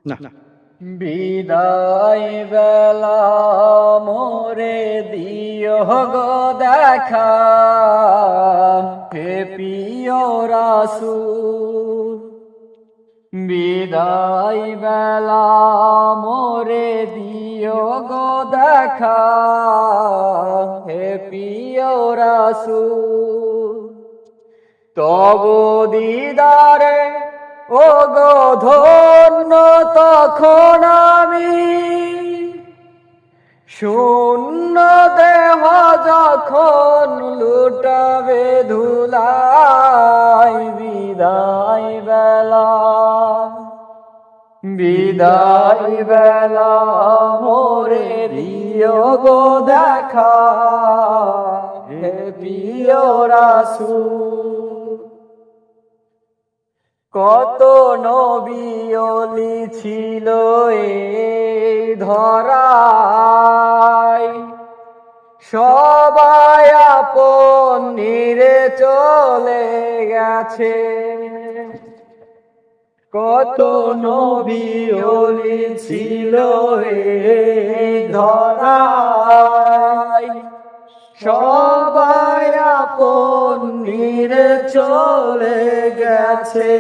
না। বিদায় বেলা মোরে দিও গো দেখা, হে প্রিয় রাসূল। বিদায় বেলা মোরে দিও গো দেখা, হে প্রিয় রাসূল। তব দিদারে ও গো ধন্য তখন আমি, শূন্য দেহ যখন লুটাবে ধুলাই। বিদায় বেলা, বিদায় বেলা মোরে দিও গো দেখা, হে প্রিয় রাসূল। কত নবী ওলি ছিল এই ধরায়, সবাই আপন নিরে চলে গেছে। কত নবী ওলি ছিল এই ধরায়, সবাই আপন নিরে চলে গেছে।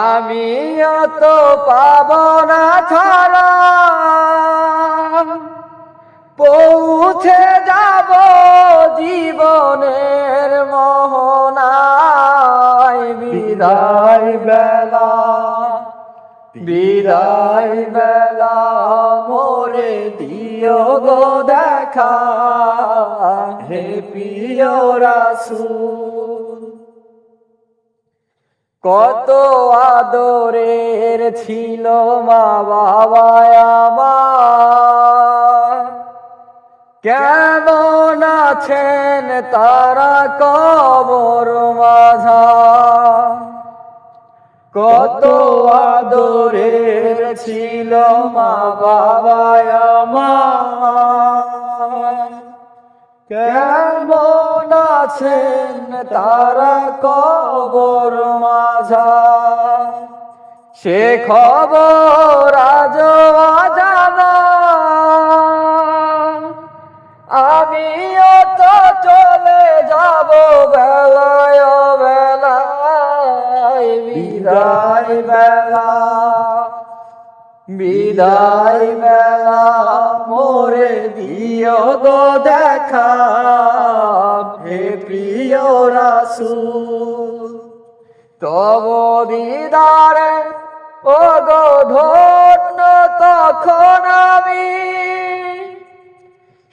আমি অত পাব না ছাড়া, পৌঁছে যাব জীবনের মোহনায়। বিদায় বেলা, বিদায় বেলা মোরে দিও গো দেখা, হে প্রিয় রাসূল। কত আদরের ছিল মা বাবা আমার, কেমন আছেন তারা কবর মাঝার। কত আদরের ছিল মা বাবা আমার, কেমন আছেন তারা কবর মাঝার। সে খবর আজ অজানা, আমিও তো চলে যাব বেলায় বেলায়। বিদায় বেলা, বিদায় বেলা মোরে দিও গো দেখা, হে প্রিয় রাসূল। তব দিদারে ও গো ধন্য তখন আমি,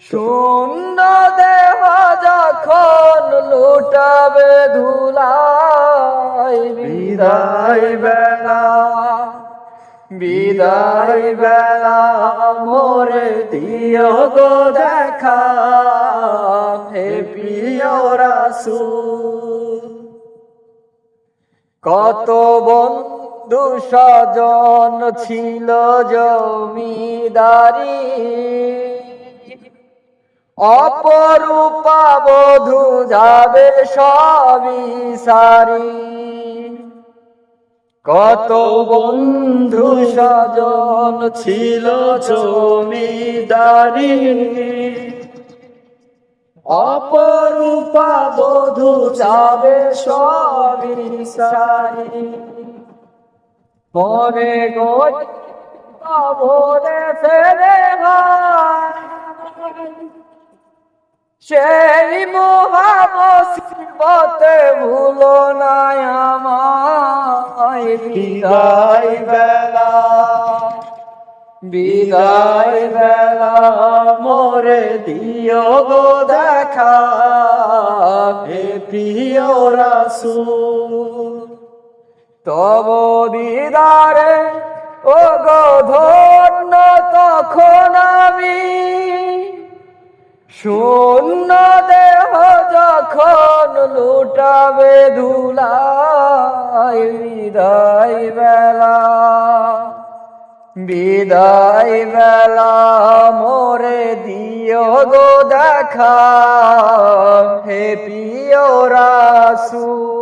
শূন্য দেহ যখন লুটাবে ধুলাই। বিদায় বেলা, বিদায় বেলা মোরে দিও গো দেখা, হে প্রিয় রাসূল। কত বন্ধু স্বজন ছিল জমিদারি, অপরূপা বধূ যাবে সবই সারি। কত বন্ধু স্বজন ছিল জমিদারি, অপরূপা বধূ যাবে সবই সারি। মনে গো কবরে ফেলে সেই মহামুসিবতে ভুলো না আমায়। বিদায় বেলা, বিদায় বেলা মোরে দিও গো দেখা, হে প্রিয় রাসূল। তব দিদারে ও গো ধন্য তখন আমি, শূন্য দেহ যখন লুটাবে ধুলাই। বিদায় বেলা, বিদায় বেলা মোরে দিও গো দেখা, হে প্রিয় রাসূল।